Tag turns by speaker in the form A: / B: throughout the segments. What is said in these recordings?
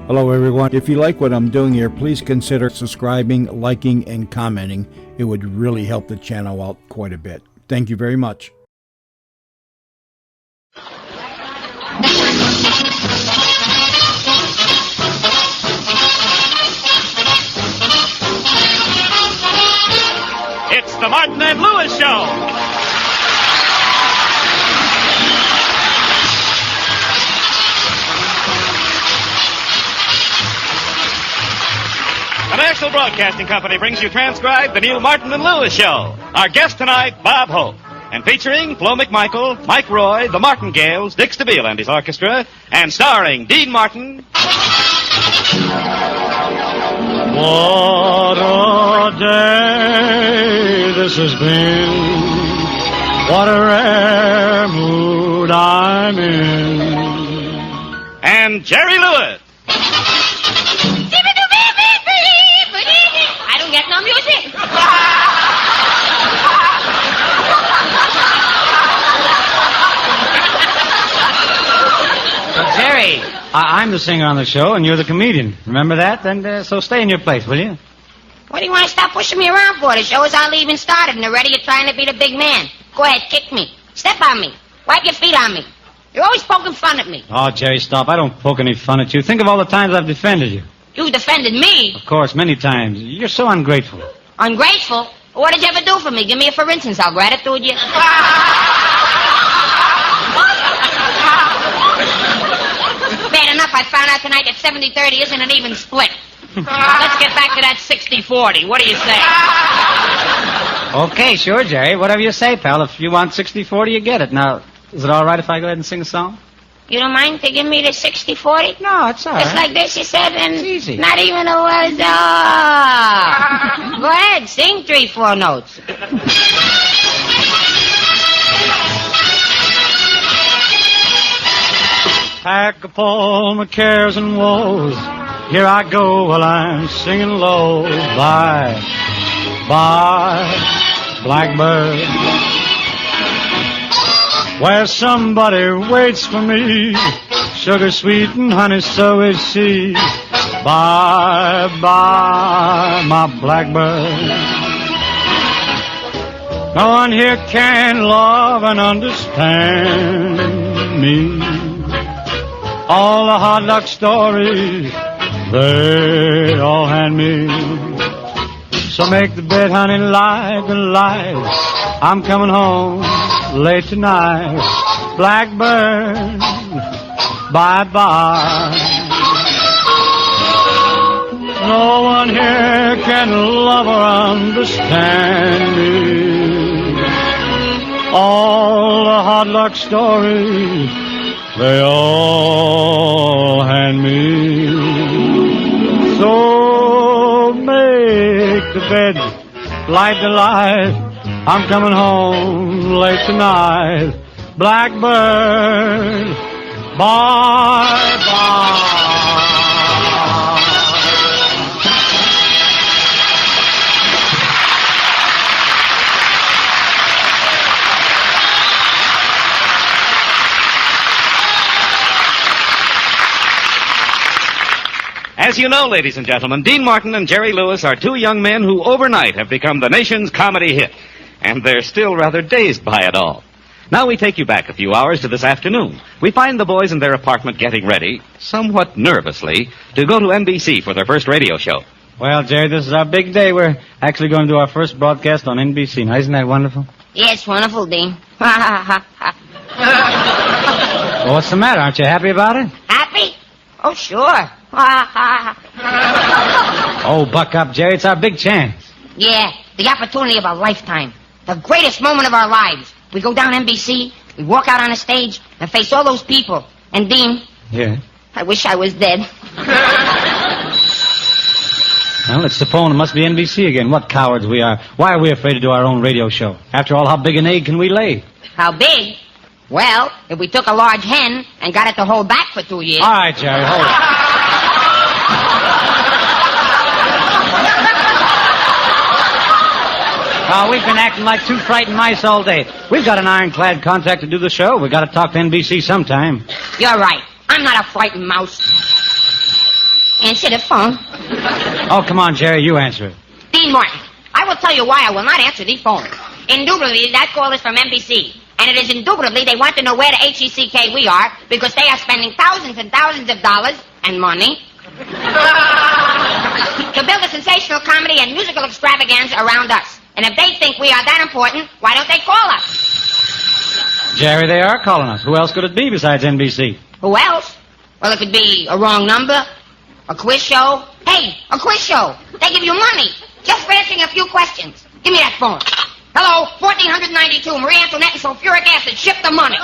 A: Hello, everyone. If you like what I'm doing here, please consider subscribing, liking, and commenting. It would really help the channel out quite a bit. Thank you very much.
B: It's the Martin and Lewis Show. The National Broadcasting Company brings you transcribed the new Martin and Lewis Show. Our guest tonight, Bob Hope. And featuring Flo McMichael, Mike Roy, the Martingales, Dick Stabile and his orchestra, and starring Dean Martin.
C: What a day this has been. What a rare mood I'm in.
B: And Jerry Lewis.
D: I don't get no music.
C: Jerry, I'm the singer on the show, and you're the comedian. Remember that? Then so stay in your place, will you?
D: What do you want to stop pushing me around for? The show is hardly even started, and already you're trying to be the big man. Go ahead, kick me. Step on me. Wipe your feet on me. You're always poking fun at me.
C: Oh, Jerry, stop. I don't poke any fun at you. Think of all the times I've defended you.
D: You defended me.
C: Of course, many times. You're so ungrateful.
D: Ungrateful? What did you ever do for me? Give me a for instance. I'll gratitude you. Bad enough I found out tonight that 70-30 isn't an even split. Let's get back to that 60-40. What do you say?
C: Okay, sure, Jerry. Whatever you say, pal. If you want 60-40, you get it. Now, is it all right if I go ahead and sing a song?
D: You don't mind to give me the 60-40?
C: No, it's all right.
D: Just like this, you said, and
C: it's easy.
D: Not even a word. Oh. Go ahead, sing 3-4 notes.
C: Pack up all my cares and woes. Here I go while I'm singing low. Bye, bye, blackbird. Where somebody waits for me, sugar sweet and honey so is she. Bye, bye, my blackbird. No one here can love and understand me. All the hard luck stories, they all hand me. So make the bed, honey, light the light. I'm coming home late tonight. Blackbird, bye-bye. No one here can love or understand me. All the hard luck stories, they all hand me. So make the bed, light the light. I'm coming home late tonight. Blackbird, bye-bye.
B: As you know, ladies and gentlemen, Dean Martin and Jerry Lewis are two young men who overnight have become the nation's comedy hit. And they're still rather dazed by it all. Now we take you back a few hours to this afternoon. We find the boys in their apartment getting ready, somewhat nervously, to go to NBC for their first radio show.
C: Well, Jerry, this is our big day. We're actually going to do our first broadcast on NBC. Now, isn't that wonderful?
D: Yeah, it's wonderful, Dean.
C: Well, what's the matter? Aren't you happy about it?
D: Happy? Oh, sure.
C: Oh, buck up, Jerry. It's our big chance.
D: Yeah, the opportunity of a lifetime. The greatest moment of our lives. We go down NBC, we walk out on a stage, and face all those people. And, Dean...
C: Yeah?
D: I wish I was dead.
C: Well, it's the phone. It must be NBC again. What cowards we are. Why are we afraid to do our own radio show? After all, how big an egg can we lay?
D: How big? Well, if we took a large hen and got it to hold back for 2 years...
C: All right, Jerry, hold it. Oh, we've been acting like two frightened mice all day. We've got an ironclad contract to do the show. We've got to talk to NBC sometime.
D: You're right. I'm not a frightened mouse. Answer the phone.
C: Oh, come on, Jerry, you answer it.
D: Dean Martin, I will tell you why I will not answer the phone. Indubitably, that call is from NBC. And it is indubitably they want to know where the HECK we are because they are spending thousands and thousands of dollars and money to build a sensational comedy and musical extravaganza around us. And if they think we are that important, why don't they call us?
C: Jerry, they are calling us. Who else could it be besides NBC?
D: Who else? Well, it could be a wrong number, a quiz show. Hey, a quiz show. They give you money just for answering a few questions. Give me that phone. Hello, 1492, Marie Antoinette and sulfuric acid. Ship the money.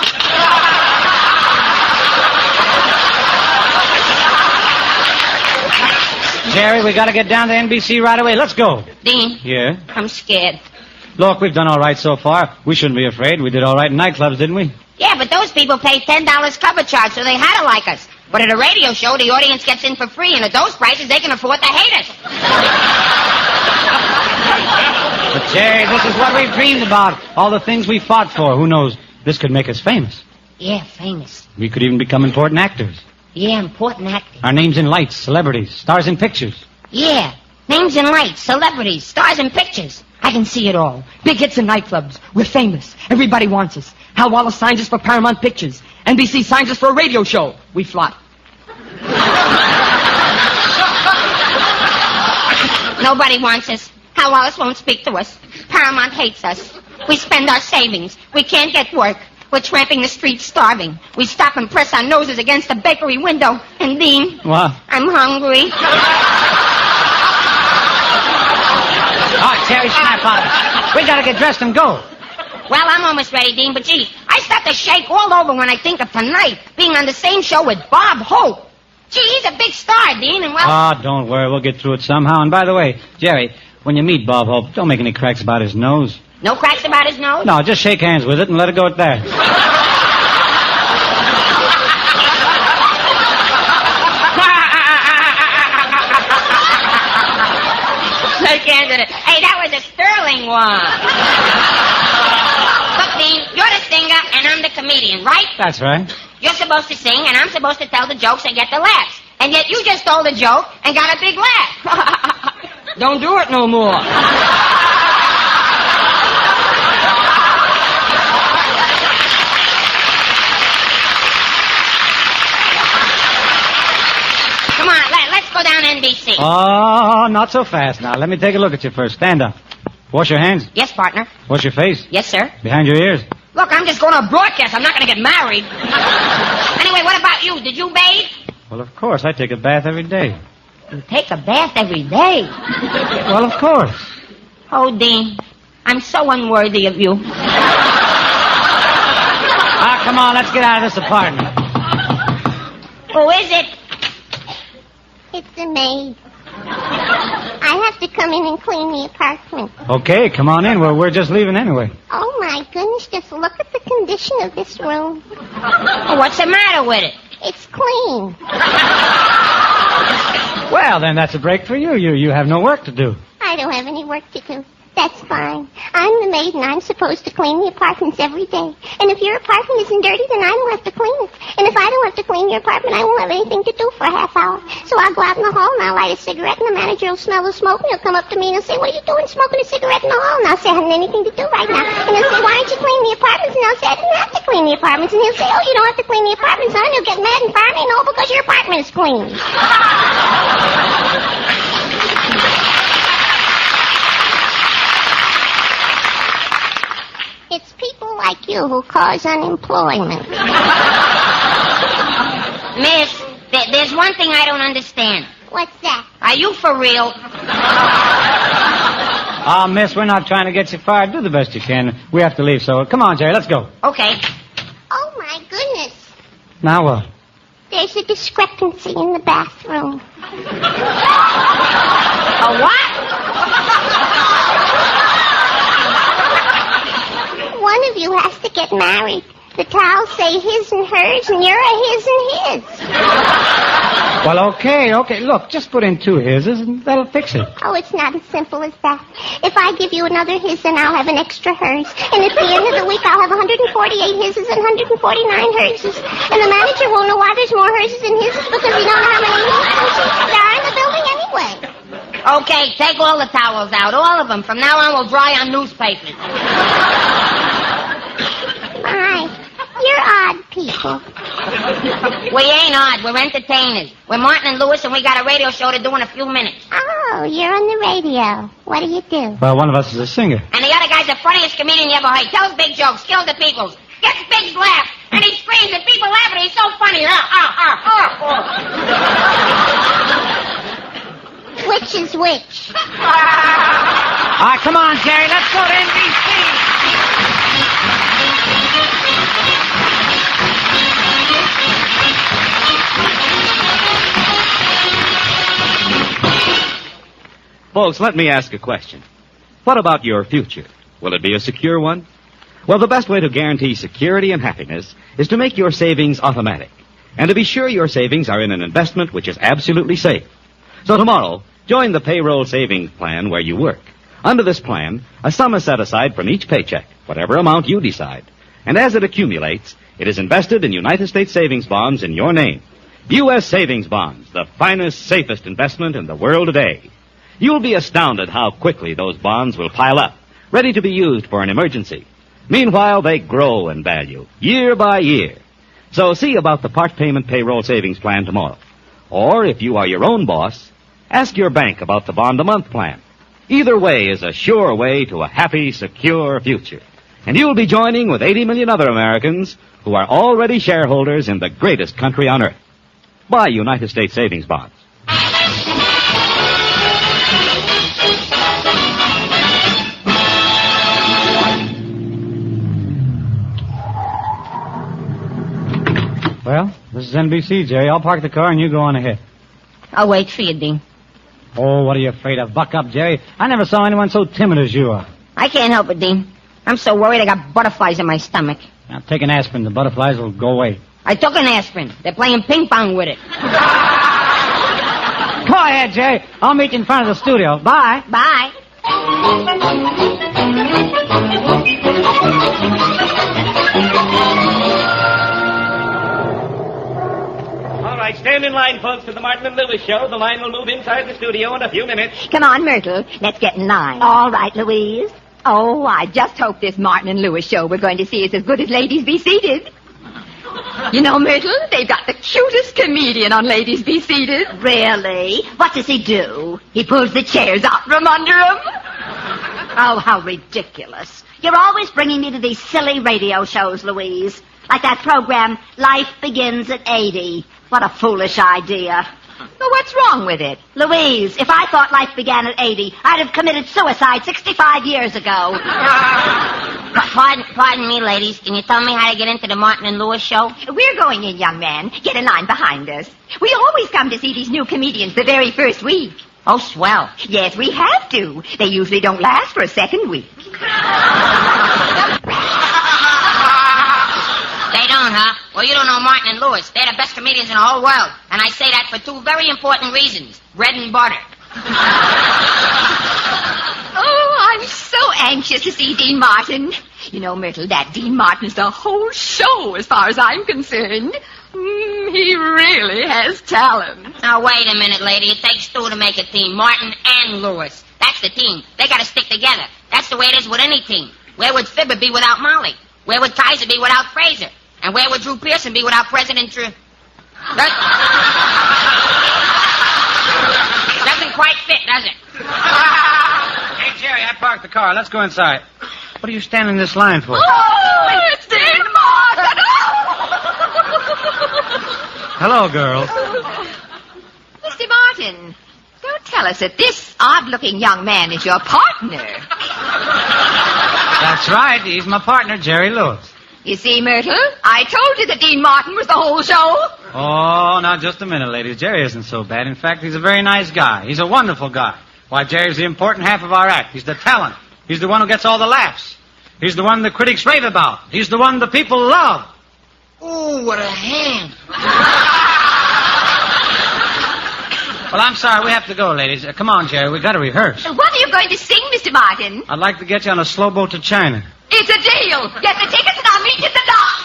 C: Jerry, we got to get down to NBC right away. Let's go.
D: Dean.
C: Yeah?
D: I'm scared.
C: Look, we've done all right so far. We shouldn't be afraid. We did all right in nightclubs, didn't we?
D: Yeah, but those people pay $10 cover charge, so they had to like us. But at a radio show, the audience gets in for free, and at those prices, they can afford to hate us.
C: But, Jerry, this is what we've dreamed about. All the things we fought for. Who knows? This could make us famous.
D: Yeah, famous.
C: We could even become important actors.
D: Yeah, important actors.
C: Our names in lights, celebrities, stars in pictures.
D: Yeah, names in lights, celebrities, stars in pictures. I can see it all.
E: Big hits in nightclubs. We're famous. Everybody wants us. Hal Wallace signs us for Paramount Pictures. NBC signs us for a radio show. We flop.
D: Nobody wants us. Hal Wallace won't speak to us. Paramount hates us. We spend our savings. We can't get work. We're tramping the streets starving. We stop and press our noses against the bakery window. And Dean,
C: What?
D: I'm hungry.
C: Oh, Jerry, snap out of it. We got to get dressed and go.
D: Well, I'm almost ready, Dean, but gee, I start to shake all over when I think of tonight being on the same show with Bob Hope. Gee, he's a big star, Dean, and well...
C: Oh, don't worry. We'll get through it somehow. And by the way, Jerry, when you meet Bob Hope, don't make any cracks about his nose.
D: No cracks about his nose?
C: No, just shake hands with it and let it go at that.
D: Shake hands with it. Hey, that was a sterling one. Look, Dean, you're the singer and I'm the comedian, right?
C: That's right.
D: You're supposed to sing and I'm supposed to tell the jokes and get the laughs. And yet you just told a joke and got a big laugh.
E: Don't do it no more.
D: Come on, let's go down NBC.
C: Oh, not so fast now. Let me take a look at you first. Stand up. Wash your hands.
D: Yes, partner.
C: Wash your face.
D: Yes, sir.
C: Behind your ears.
D: Look, I'm just going to a broadcast. I'm not going to get married. Anyway, what about you? Did you bathe?
C: Well, of course. I take a bath every day.
D: You take a bath every day.
C: Well, of course.
D: Oh, Dean, I'm so unworthy of you.
C: Ah, come on. Let's get out of this apartment.
D: Who is it?
F: It's the maid. I have to come in and clean the apartment.
C: Okay, come on in. We're just leaving anyway.
F: Oh, my goodness, just look at the condition of this room.
D: Oh, what's the matter with it?
F: It's clean.
C: Well, then that's a break for you. You have no work to do.
F: I don't have any work to do. That's fine. I'm the maid and I'm supposed to clean the apartments every day. And if your apartment isn't dirty, then I don't have to clean it. And if I don't have to clean your apartment, I won't have anything to do for a half hour. So I'll go out in the hall and I'll light a cigarette and the manager will smell the smoke and he'll come up to me and he'll say, "What are you doing smoking a cigarette in the hall?" And I'll say, "I haven't anything to do right now." And he'll say, "Why aren't you cleaning the apartments?" And I'll say, "I didn't have to clean the apartments." And he'll say, "Oh, you don't have to clean the apartments, huh?" And he'll get mad and fire me and all because your apartment is clean. It's people like you who cause unemployment.
D: Miss, there's one thing I don't understand.
F: What's that?
D: Are you for real?
C: Ah, miss, we're not trying to get you fired. Do the best you can. We have to leave, so come on, Jerry, let's go.
D: Okay.
F: Oh, my goodness.
C: Now what?
F: There's a discrepancy in the bathroom.
D: A what?
F: One of you has to get married. The towels say his and hers, and you're a his and his.
C: Well, okay. Look, just put in 2 hises, and that'll fix it.
F: Oh, it's not as simple as that. If I give you another his, then I'll have an extra hers. And at the end of the week, I'll have 148 hises and 149 herses. And the manager won't know why there's more herses than hises because he don't know how many hises there are.
D: Okay, take all the towels out, all of them. From now on, we'll dry on newspapers.
F: My, you're odd people.
D: We ain't odd. We're entertainers. We're Martin and Lewis, and we got a radio show to do in a few minutes.
F: Oh, you're on the radio. What do you do?
C: Well, one of us is a singer.
D: And the other guy's the funniest comedian you ever heard. Tells big jokes, kills the people, gets big laughs, and he screams and people laugh, and he's so funny.
F: Which is which?
C: All right, come on, Jerry. Let's go to NBC.
B: Folks, let me ask a question. What about your future? Will it be a secure one? Well, the best way to guarantee security and happiness is to make your savings automatic, and to be sure your savings are in an investment which is absolutely safe. So tomorrow, join the payroll savings plan where you work. Under this plan, a sum is set aside from each paycheck, whatever amount you decide. And as it accumulates, it is invested in United States savings bonds in your name. U.S. savings bonds, the finest, safest investment in the world today. You'll be astounded how quickly those bonds will pile up, ready to be used for an emergency. Meanwhile, they grow in value, year by year. So see about the part payment payroll savings plan tomorrow. Or, if you are your own boss, ask your bank about the bond-a-month plan. Either way is a sure way to a happy, secure future. And you'll be joining with 80 million other Americans who are already shareholders in the greatest country on earth. Buy United States savings bonds.
C: Well, this is NBC, Jerry. I'll park the car and you go on ahead.
D: I'll wait for you, Dean.
C: Oh, what are you afraid of? Buck up, Jerry. I never saw anyone so timid as you are.
D: I can't help it, Dean. I'm so worried I got butterflies in my stomach.
C: Now, take an aspirin. The butterflies will go away.
D: I took an aspirin. They're playing ping pong with it.
C: Go ahead, Jerry. I'll meet you in front of the studio. Bye.
D: Bye.
B: All right, stand in line, folks, for the Martin and Lewis show. The line will move inside the studio in a few minutes.
G: Come on, Myrtle. Let's get in line. All right, Louise. Oh, I just hope this Martin and Lewis show we're going to see is as good as Ladies Be Seated. You know, Myrtle, they've got the cutest comedian on Ladies Be Seated. Really? What does he do? He pulls the chairs out from under him. Oh, how ridiculous. You're always bringing me to these silly radio shows, Louise. Like that program, Life Begins at 80. What a foolish idea. Well, what's wrong with it? Louise, if I thought life began at 80, I'd have committed suicide 65 years ago.
D: Pardon me, ladies. Can you tell me how to get into the Martin and Lewis show?
G: We're going in, young man. Get in line behind us. We always come to see these new comedians the very first week.
D: Oh, swell.
G: Yes, we have to. They usually don't last for a second week.
D: They don't, huh? Well, you don't know Martin and Lewis. They're the best comedians in the whole world. And I say that for two very important reasons. Bread and butter.
G: Oh, I'm so anxious to see Dean Martin. You know, Myrtle, that Dean Martin's the whole show as far as I'm concerned. He really has talent.
D: Now, wait a minute, lady. It takes two to make a team. Martin and Lewis. That's the team. They gotta stick together. That's the way it is with any team. Where would Fibber be without Molly? Where would Kaiser be without Fraser? And where would Drew Pearson be without President Drew? Doesn't quite fit, does it?
C: Hey, Jerry, I parked the car. Let's go inside. What are you standing in this line for?
G: Oh, it's Dean Martin!
C: Hello, girls.
G: Mr. Martin, don't tell us that this odd-looking young man is your partner.
C: That's right. He's my partner, Jerry Lewis.
G: You see, Myrtle, I told you that Dean Martin was the whole show.
C: Oh, now, just a minute, ladies. Jerry isn't so bad. In fact, he's a very nice guy. He's a wonderful guy. Why, Jerry's the important half of our act. He's the talent. He's the one who gets all the laughs. He's the one the critics rave about. He's the one the people love.
D: Ooh, what a hand.
C: Well, I'm sorry. We have to go, ladies. Come on, Jerry. We've got to rehearse.
G: What are you going to sing, Mr. Martin?
C: I'd like to get you on a slow boat to China.
G: It's a deal. Get the tickets and I'll meet you at the dock.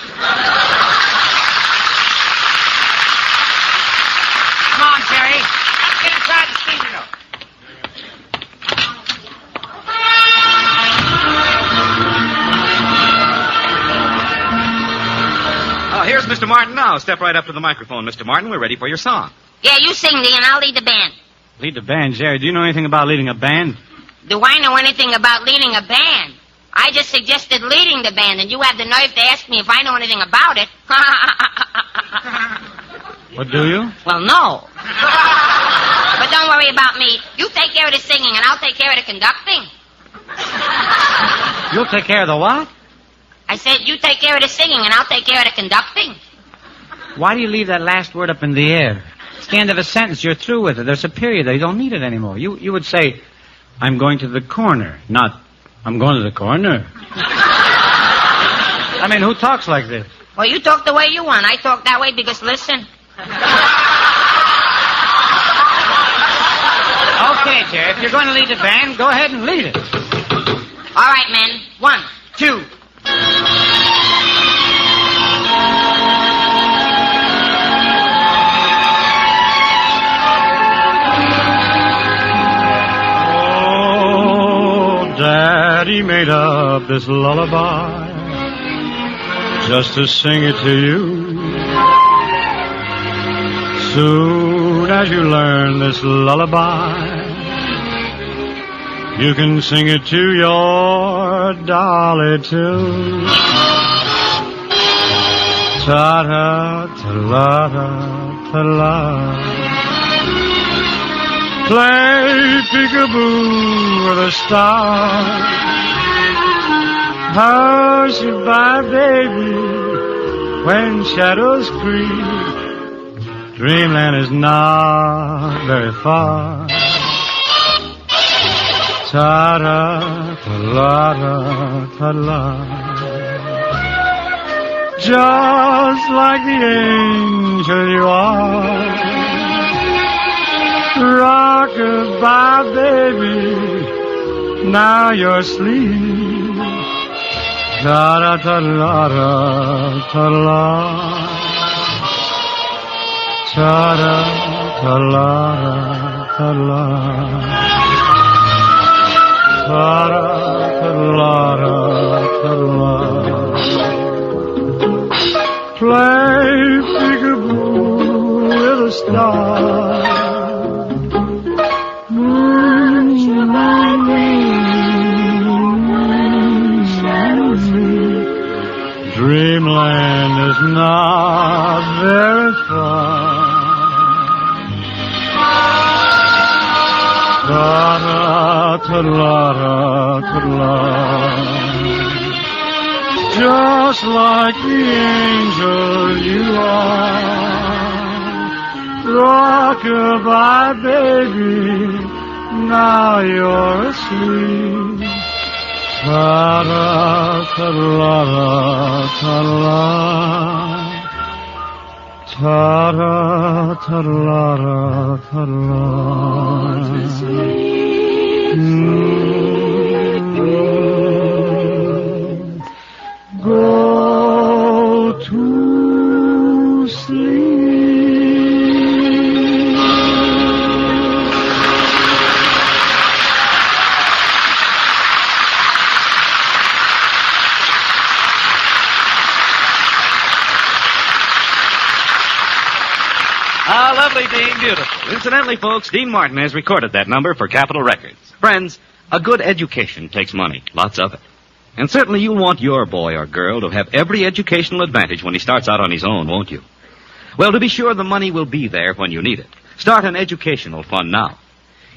C: Come on, Jerry. Let's get inside the studio.
B: Mr. Martin now. Step right up to the microphone, Mr. Martin. We're ready for your song.
D: Yeah, you sing, Dean, and I'll lead the band.
C: Lead the band, Jerry. Do you know anything about leading a band?
D: Do I know anything about leading a band? I just suggested leading the band, and you have the nerve to ask me if I know anything about it.
C: What do you?
D: Well, no. But don't worry about me. You take care of the singing, and I'll take care of the conducting.
C: You'll take care of the what?
D: I said, you take care of the singing, and I'll take care of the conducting.
C: Why do you leave that last word up in the air? It's the end of a sentence. You're through with it. There's a period there. You don't need it anymore. You would say, I'm going to the corner, not, I'm going to the corner. I mean, who talks like this?
D: Well, you talk the way you want. I talk that way because, listen.
C: Okay, Jerry, if you're going to lead the band, go ahead and lead it.
D: All right, men. 1, 2.
C: Daddy made up this lullaby just to sing it to you. Soon as you learn this lullaby, you can sing it to your dolly too. Ta-da, ta-la-da, ta-la. Play peekaboo with a star. Hush by baby when shadows creep. Dreamland is not very far. Ta-da, ta-la-da, ta-la. Just like the angel you are. Rock-a-bye, baby, now you're asleep. Ta-da-ta-la-da, ta-la. Ta-da-ta-la-da, ta-la. Ta-da-ta-la-da, ta-la. Play peekaboo with a star. Dreamland is not very far. Ta-da-ta-la-da-ta-la. Just like the angel you are. Rock-a-bye, baby, now you're asleep. Ta-da-ta-la-da-ta-la. Ta-da-ta-la-da-ta-la. Go to sleep.
B: Ah, lovely, Dean. Beautiful. Incidentally, folks, Dean Martin has recorded that number for Capitol Records. Friends, a good education takes money. Lots of it. And certainly you'll want your boy or girl to have every educational advantage when he starts out on his own, won't you? Well, to be sure, the money will be there when you need it. Start an educational fund now.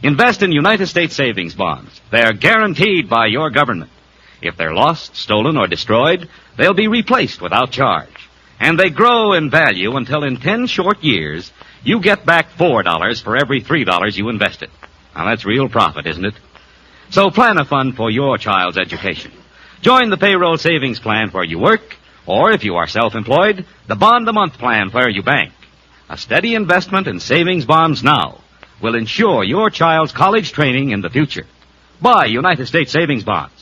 B: Invest in United States savings bonds. They're guaranteed by your government. If they're lost, stolen, or destroyed, they'll be replaced without charge. And they grow in value until in 10 short years, you get back $4 for every $3 you invested. Now, that's real profit, isn't it? So plan a fund for your child's education. Join the payroll savings plan where you work, or if you are self-employed, the bond-a-month plan where you bank. A steady investment in savings bonds now will ensure your child's college training in the future. Buy United States savings bonds.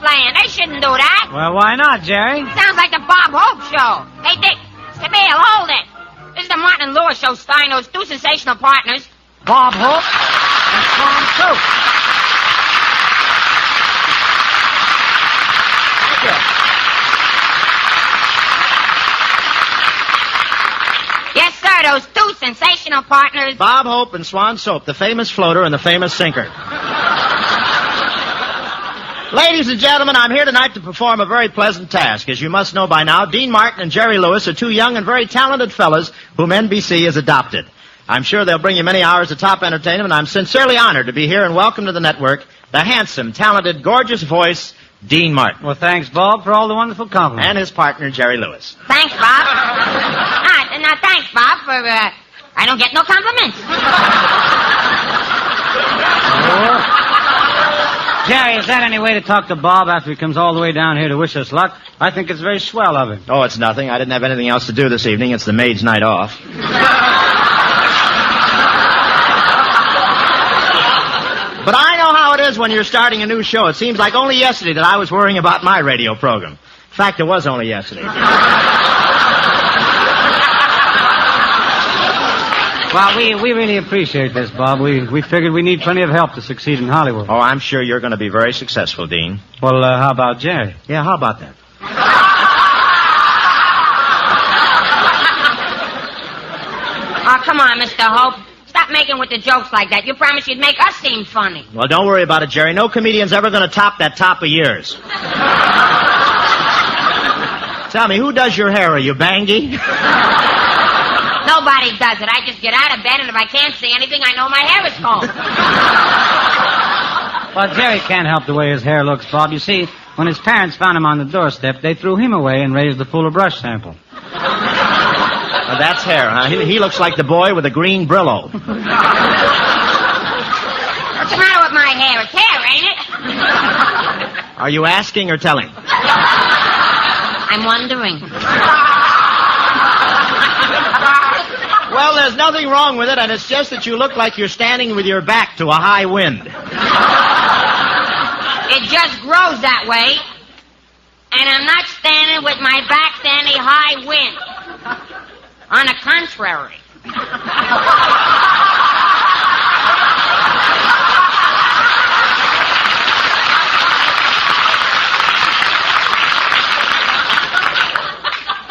D: Playing. They shouldn't do that.
C: Well, why not, Jerry?
D: Sounds like the Bob Hope show. Hey, Dick, Stabile, hold it. This is the Martin and Lewis show starring those two sensational partners.
C: Bob Hope and Swan Soap.
D: Yes, sir, those two sensational partners.
H: Bob Hope and Swan Soap, the famous floater and the famous sinker. Ladies and gentlemen, I'm here tonight to perform a very pleasant task. As you must know by now, Dean Martin and Jerry Lewis are two young and very talented fellas whom NBC has adopted. I'm sure they'll bring you many hours of top entertainment, and I'm sincerely honored to be here and welcome to the network the handsome, talented, gorgeous voice, Dean Martin.
C: Well, thanks, Bob, for all the wonderful compliments.
H: And his partner, Jerry Lewis.
D: Thanks, Bob. Now, thanks, Bob, for, I don't get no compliments.
C: Jerry, is that any way to talk to Bob after he comes all the way down here to wish us luck? I think it's very swell of him.
H: Oh, it's nothing. I didn't have anything else to do this evening. It's the maid's night off. But I know how it is when you're starting a new show. It seems like only yesterday that I was worrying about my radio program. In fact, it was only yesterday.
C: Well, we really appreciate this, Bob. We figured we need plenty of help to succeed in Hollywood.
H: Oh, I'm sure you're going to be very successful, Dean.
C: Well, how about Jerry?
H: Yeah, how about that?
D: Oh, come on, Mr. Hope. Stop making with the jokes like that. You promised you'd make us seem funny.
H: Well, don't worry about it, Jerry. No comedian's ever going to top that top of yours. Tell me, who does your hair? Are you Bangy?
D: Nobody does it. I just get out of bed, and if I can't see anything, I know my hair is combed.
C: Well, Jerry can't help the way his hair looks, Bob. You see, when his parents found him on the doorstep, they threw him away and raised the fuller brush sample.
H: Oh, that's hair, huh? He looks like the boy with a green Brillo.
D: What's the matter with my hair? It's hair, ain't it?
H: Are you asking or telling?
D: I'm wondering.
H: Well, there's nothing wrong with it, and it's just that you look like you're standing with your back to a high wind.
D: It just grows that way, and I'm not standing with my back to any high wind. On the contrary.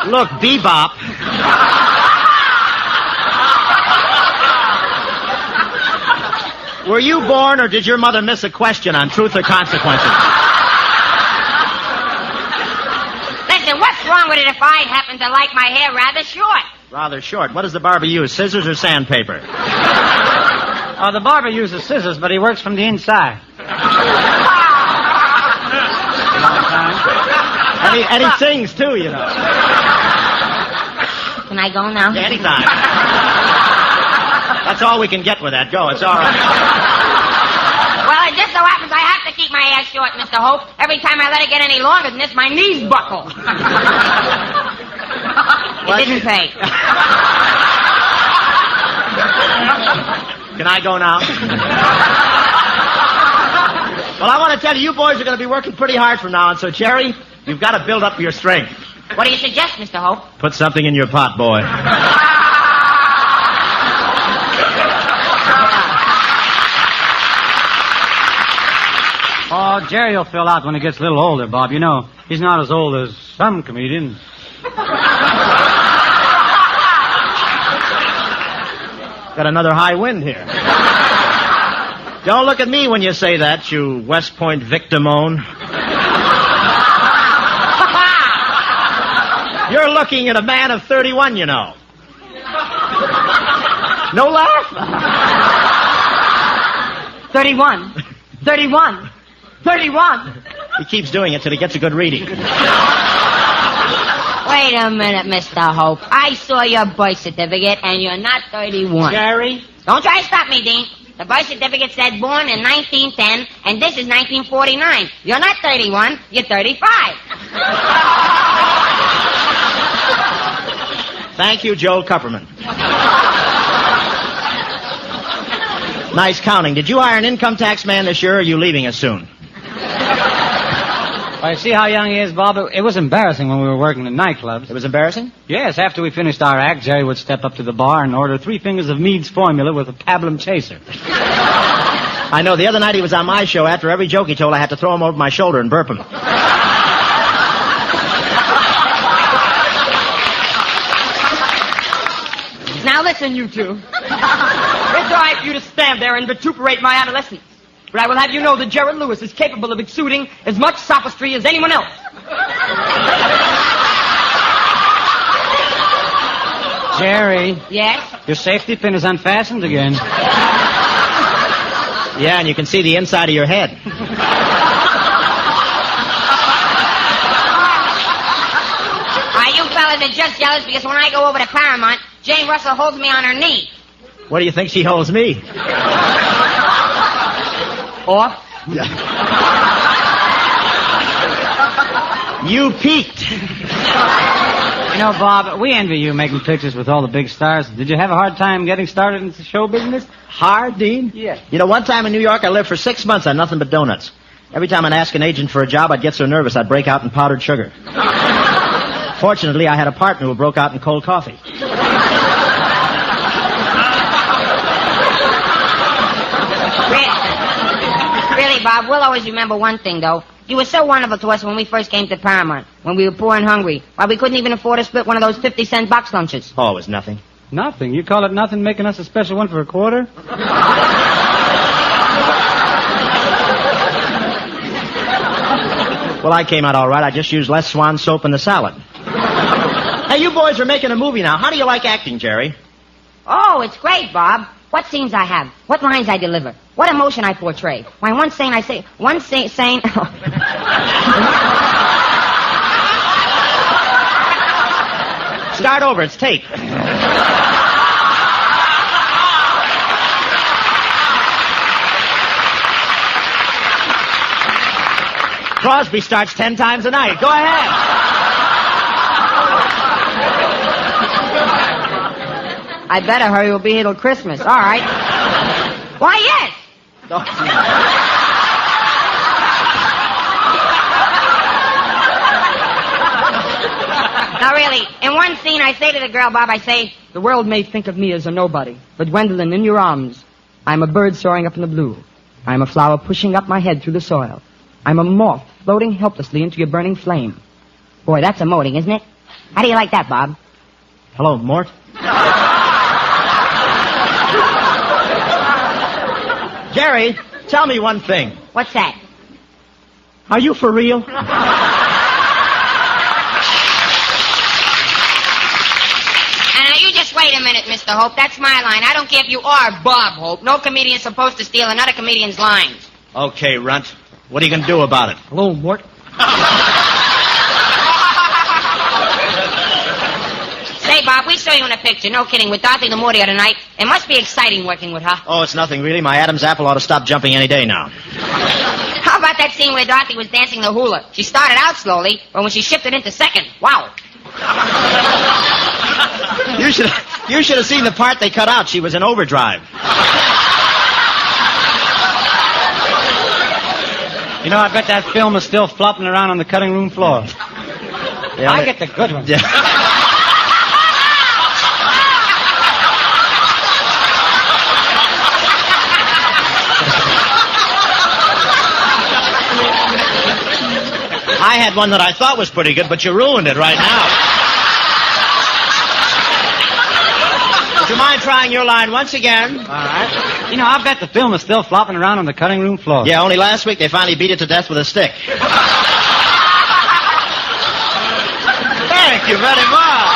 H: Look, Bebop. Were you born, or did your mother miss a question on truth or consequences?
D: Listen, what's wrong with it if I happen to like my hair rather short?
H: Rather short. What does the barber use, scissors or sandpaper?
C: The barber uses scissors, but he works from the inside.
H: And he sings, too, you know.
D: Can I go now?
H: Yeah, anytime. That's all we can get with that. Go, it's all right.
D: Well, it just so happens I have to keep my hair short, Mr. Hope. Every time I let it get any longer than this, my knees buckle. It didn't pay.
H: Can I go now? Well, I want to tell you, you boys are going to be working pretty hard from now on, so, Jerry, you've got to build up your strength.
D: What do you suggest, Mr. Hope?
H: Put something in your pot, boy.
C: Oh, Jerry will fill out when he gets a little older, Bob. You know, he's not as old as some comedians.
H: Got another high wind here. Don't look at me when you say that, you West Point victimone. You're looking at a man of 31, you know. No laugh?
E: 31. 31. 31.
H: He keeps doing it till he gets a good reading.
D: Wait a minute, Mr. Hope. I saw your birth certificate, and you're not 31.
H: Jerry?
D: Don't try to stop me, Dean. The birth certificate said born in 1910, and this is 1949. You're not 31, you're 35.
H: Thank you, Joel Kupperman. Nice counting. Did you hire an income tax man this year, or are you leaving us soon?
C: Well, you see how young he is, Bob? It was embarrassing when we were working in nightclubs.
H: It was embarrassing?
C: Yes, after we finished our act, Jerry would step up to the bar and order 3 fingers of Mead's formula with a pablum chaser.
H: I know. The other night he was on my show. After every joke he told, I had to throw him over my shoulder and burp him.
E: Now listen, you two. It's all right for you to stand there and vituperate my adolescence. But I will have you know that Gerald Lewis is capable of exuding as much sophistry as anyone else.
C: Jerry,
E: Yes?
C: your safety pin is unfastened again.
H: Yeah, and you can see the inside of your head.
D: You fellas are just jealous because when I go over to Paramount, Jane Russell holds me on her knee.
H: What do you think she holds me?
E: Off?
H: You peaked.
C: You know, Bob, we envy you making pictures with all the big stars. Did you have a hard time getting started in the show business?
H: Hard, Dean?
C: Yeah.
H: You know, one time in New York, I lived for 6 months on nothing but donuts. Every time I'd ask an agent for a job, I'd get so nervous I'd break out in powdered sugar. Fortunately, I had a partner who broke out in cold coffee.
D: Really, Bob, we'll always remember one thing, though. You were so wonderful to us when we first came to Paramount, when we were poor and hungry. Why, we couldn't even afford to split one of those 50-cent box lunches.
H: Oh, it was nothing.
C: Nothing. You call it nothing, making us a special one for a quarter?
H: Well, I came out all right. I just used less Swan soap in the salad. Hey, you boys are making a movie now. How do you like acting, Jerry?
D: Oh, it's great, Bob. What scenes I have, what lines I deliver, what emotion I portray. Why, one saying I say, one saying...
H: Start over. It's tape. Crosby starts 10 times a night. Go ahead.
D: I better hurry. We'll be here till Christmas. All right. Why, yes. Now, really, in one scene, I say to the girl, Bob, I say,
E: The world may think of me as a nobody, but Gwendolyn, in your arms, I'm a bird soaring up in the blue. I'm a flower pushing up my head through the soil. I'm a moth floating helplessly into your burning flame.
D: boy, that's emoting, isn't it? How do you like that, Bob?
H: Hello, Mort. Jerry, tell me one thing.
D: What's that?
H: Are you for real?
D: Just wait a minute, Mr. Hope. That's my line. I don't care if you are Bob Hope. No comedian's supposed to steal another comedian's lines.
H: Okay, Runt. What are you going to do about it?
E: Hello, Mort.
D: Say, Bob, we saw you in a picture. No kidding. With Dorothy Lamour tonight. It must be exciting working with her.
H: Oh, it's nothing, really. My Adam's apple ought to stop jumping any day now.
D: How about that scene where Dorothy was dancing the hula? She started out slowly, but when she shifted into second, wow.
H: You should have seen the part they cut out. She was in overdrive.
C: You know, I bet that film is still flopping around on the cutting room floor.
H: Yeah,
C: I get the good one.
H: Yeah. I had one that I thought was pretty good, but you ruined it right now. Would you mind trying your line once again?
C: All right. You know, I bet the film is still flopping around on the cutting room floor.
H: Yeah, only last week they finally beat it to death with a stick. Thank you very much.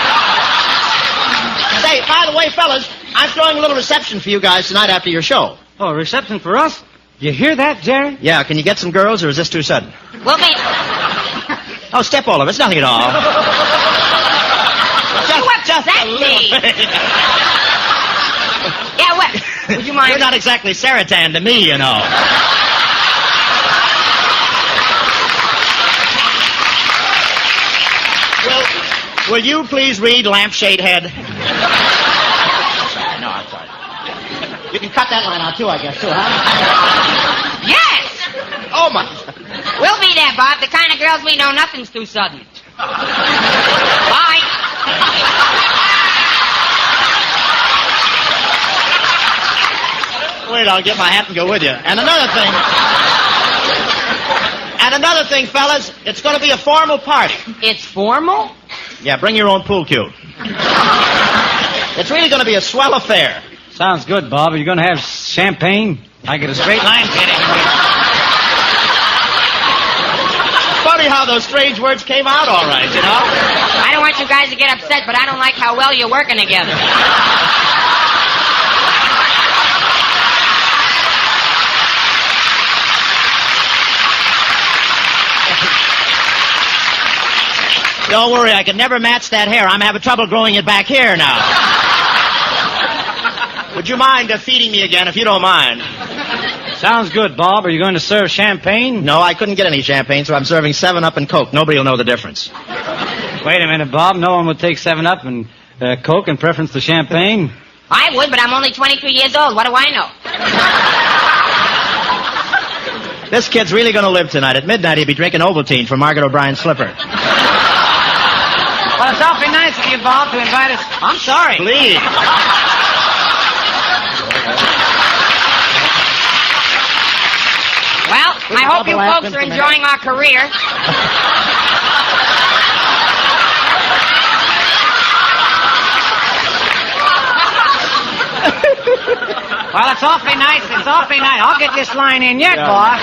H: Say, by the way, fellas, I'm throwing a little reception for you guys tonight after your show.
C: Oh, a reception for us? You hear that, Jerry?
H: Yeah, can you get some girls, or is this too sudden?
D: We'll be...
H: Oh, step all of it. It's nothing at all. just
D: that
H: a little bit.
D: Yeah, what? Would you mind?
H: You're not exactly Saratan to me, you know. Will you please read Lampshade Head? No, I'm sorry. You can cut that line out, too, I guess, too, huh?
D: Yes!
H: moment.
D: We'll be there, Bob. The kind of girls we know, nothing's too sudden. Bye.
H: Wait, I'll get my hat and go with you. And another thing, fellas, it's going to be a formal party.
D: It's formal?
H: Yeah, bring your own pool cue. It's really going to be a swell affair.
C: Sounds good, Bob. Are you going to have champagne? I get a straight line kidding.
H: Funny how those strange words came out all right, you know?
D: I don't want you guys to get upset, but I don't like how well you're working together.
H: Don't worry, I can never match that hair. I'm having trouble growing it back here now. Would you mind feeding me again, if you don't mind?
C: Sounds good, Bob. Are you going to serve champagne?
H: No, I couldn't get any champagne, so I'm serving 7-Up and Coke. Nobody will know the difference.
C: Wait a minute, Bob. No one would take 7-Up and Coke in preference to champagne.
D: I would, but I'm only 22 years old. What do I know?
H: This kid's really going to live tonight. At midnight, he'll be drinking Ovaltine from Margaret O'Brien's slipper.
E: Well, it's awfully nice of you, Bob, to invite us.
H: I'm sorry. Please.
D: Well, I hope you folks are enjoying our career.
E: Well, it's awfully nice. It's awfully nice. I'll get this line in yet, boy.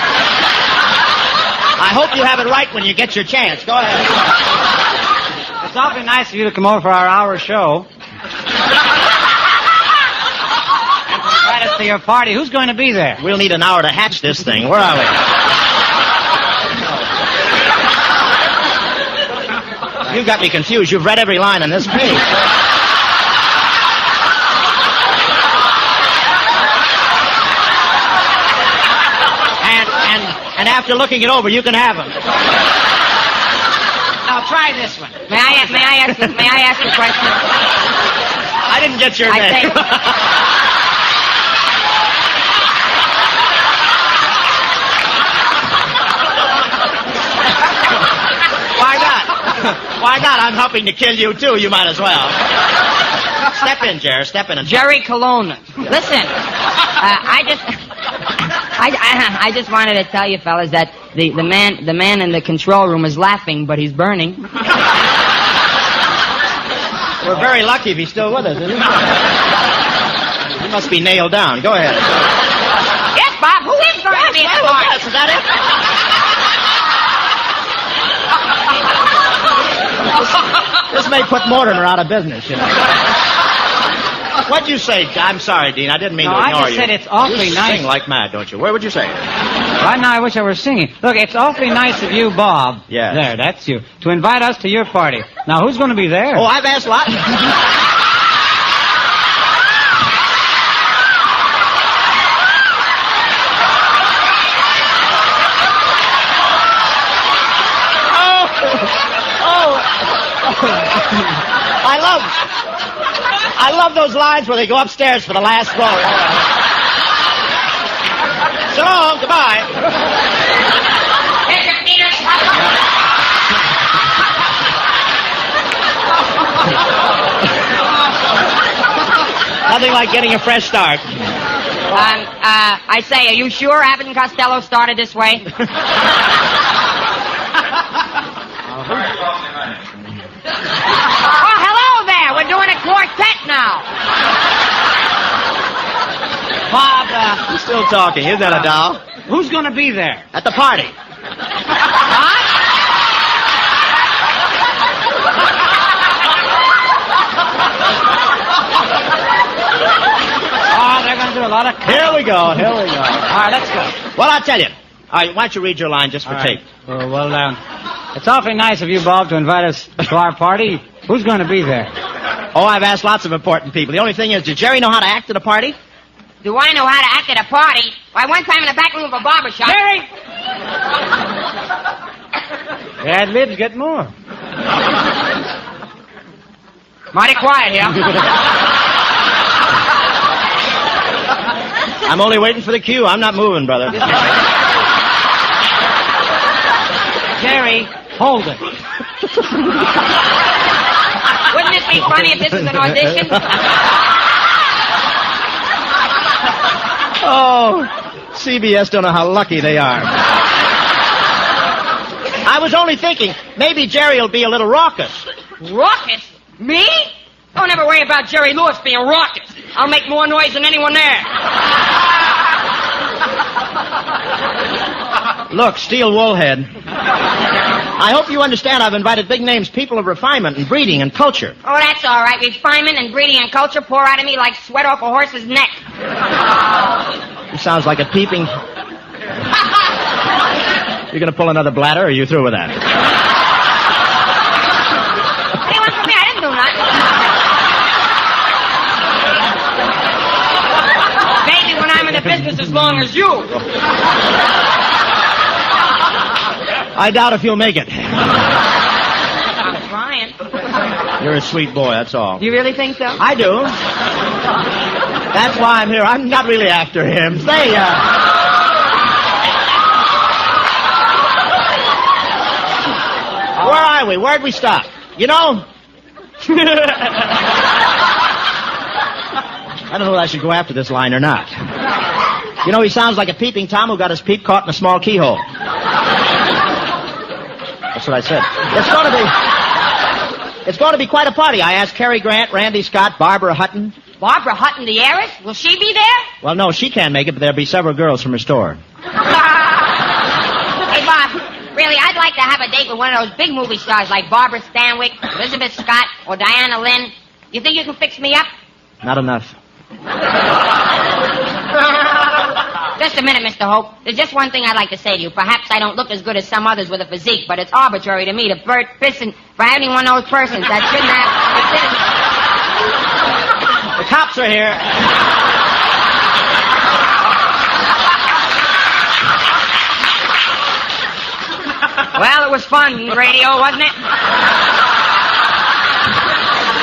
H: I hope you have it right when you get your chance. Go ahead.
C: It's awfully nice of you to come over for our hour show. Invite us to your party. Who's going to be there?
H: We'll need an hour to hatch this thing. Where are we? You've got me confused. You've read every line on this page. And after looking it over, you can have them.
E: Now try this one.
D: May I ask a question?
H: I didn't get your name. Why not? Why not? I'm helping to kill you, too. You might as well. Step in, Jerry. Step in.
D: Jerry Colonna. Listen, I just wanted to tell you fellas that the man in the control room is laughing, but he's burning.
H: We're very lucky if he's still with us, isn't he? He must be nailed down. Go ahead.
D: Yes, Bob. Who is going to be at the party?
H: Yes, is that it? This may put Mortimer out of business, you know. What'd you say? I'm sorry, Dean. I didn't mean to ignore you.
C: I just said it's awfully
H: you
C: nice.
H: Sing like mad, don't you? Where would you say it?
C: Right now, I wish I were singing. Look, it's awfully nice of you, Bob.
H: Yes.
C: There, that's you. To invite us to your party. Now, who's going to be there?
H: Oh, I've asked lots. I love those lines where they go upstairs for the last row. So long, goodbye. Nothing like getting a fresh start.
D: I say, are you sure Abbott and Costello started this way? Oh, hello there. We're doing a quartet now.
C: Bob,
H: He's still talking. Isn't that a doll?
C: who's going to be there?
H: At the party.
C: Oh, they're going to do a lot of...
H: Here we go.
C: All right, let's go.
H: Well, I'll tell you. All right, why don't you read your line just for
C: All
H: tape?
C: right. Well, it's awfully nice of you, Bob, to invite us to our party. Who's going to be there?
H: Oh, I've asked lots of important people. The only thing is, did Jerry know how to act at a party?
D: Do I know how to act at a party? Why, one time in the back room of a barber shop...
C: Jerry! Ad libs get more.
D: Mighty quiet here.
H: I'm only waiting for the cue. I'm not moving, brother.
E: Jerry.
C: Hold it.
D: Wouldn't it be funny if this was an audition?
H: Oh, CBS don't know how lucky they are. I was only thinking, maybe Jerry will be a little raucous.
D: Raucous? Me? Don't ever worry about Jerry Lewis being raucous. I'll make more noise than anyone there.
H: Look, Steel Woolhead. I hope you understand I've invited big names, people of refinement and breeding and culture.
D: Oh, that's all right. Refinement and breeding and culture pour out of me like sweat off a horse's neck.
H: He sounds like a peeping... You gonna pull another bladder, or are you through with that?
D: What do you want from me? I didn't do nothing. Maybe when I'm in the business as long as you.
H: I doubt if you'll make it.
D: I'm trying.
H: You're a sweet boy, that's all.
E: Do you really think so?
H: I do. That's why I'm here. I'm not really after him. Say, Where are we? Where'd we stop? You know? I don't know whether I should go after this line or not. You know, he sounds like a peeping Tom who got his peep caught in a small keyhole. That's what I said. It's going to be quite a party. I asked Cary Grant, Randy Scott, Barbara Hutton.
D: Barbara Hutton, the heiress? Will she be there?
H: Well, no, she can't make it, but there'll be several girls from her store.
D: Hey, Bob, really, I'd like to have a date with one of those big movie stars like Barbara Stanwyck, Elizabeth Scott, or Diana Lynn. You think you can fix me up?
H: Not enough.
D: Just a minute, Mr. Hope. There's just one thing I'd like to say to you. Perhaps I don't look as good as some others with a physique, but it's arbitrary to me to person for any one of those persons that shouldn't have...
H: The cops are here.
D: Well, it was fun, radio, wasn't it?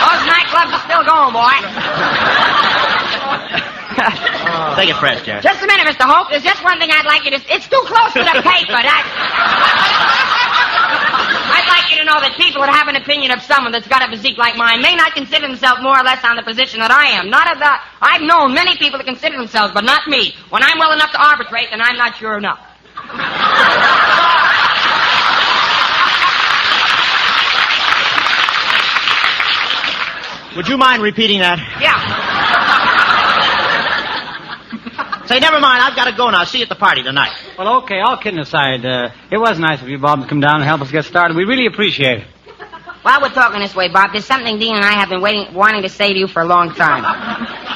D: Those nightclubs are still going, boy.
H: Take it fresh, Jack.
D: Just a minute, Mr. Hope. There's just one thing I'd like you to... It's too close to the paper. I'd like you to know that people that have an opinion of someone that's got a physique like mine may not consider themselves more or less on the position that I am. Not of that. I've known many people that consider themselves, but not me. When I'm well enough to arbitrate, then I'm not sure enough.
H: Would you mind repeating that?
D: Yeah.
H: Say, never mind. I've got to go now. See you at the party tonight.
C: Well, okay, all kidding aside, it was nice of you, Bob, to come down and help us get started. We really appreciate it.
D: While we're talking this way, Bob, there's something Dean and I have been wanting to say to you for a long time.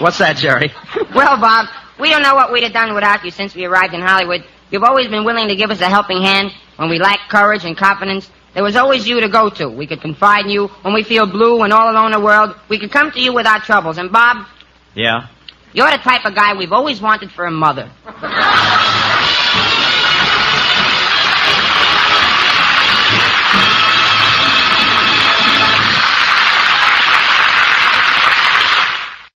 H: What's that, Jerry?
D: Well, Bob, we don't know what we'd have done without you since we arrived in Hollywood. You've always been willing to give us a helping hand when we lack courage and confidence. There was always you to go to. We could confide in you when we feel blue and all alone in the world. We could come to you with our troubles. And, Bob...
H: Yeah?
D: You're the type of guy we've always wanted for a mother.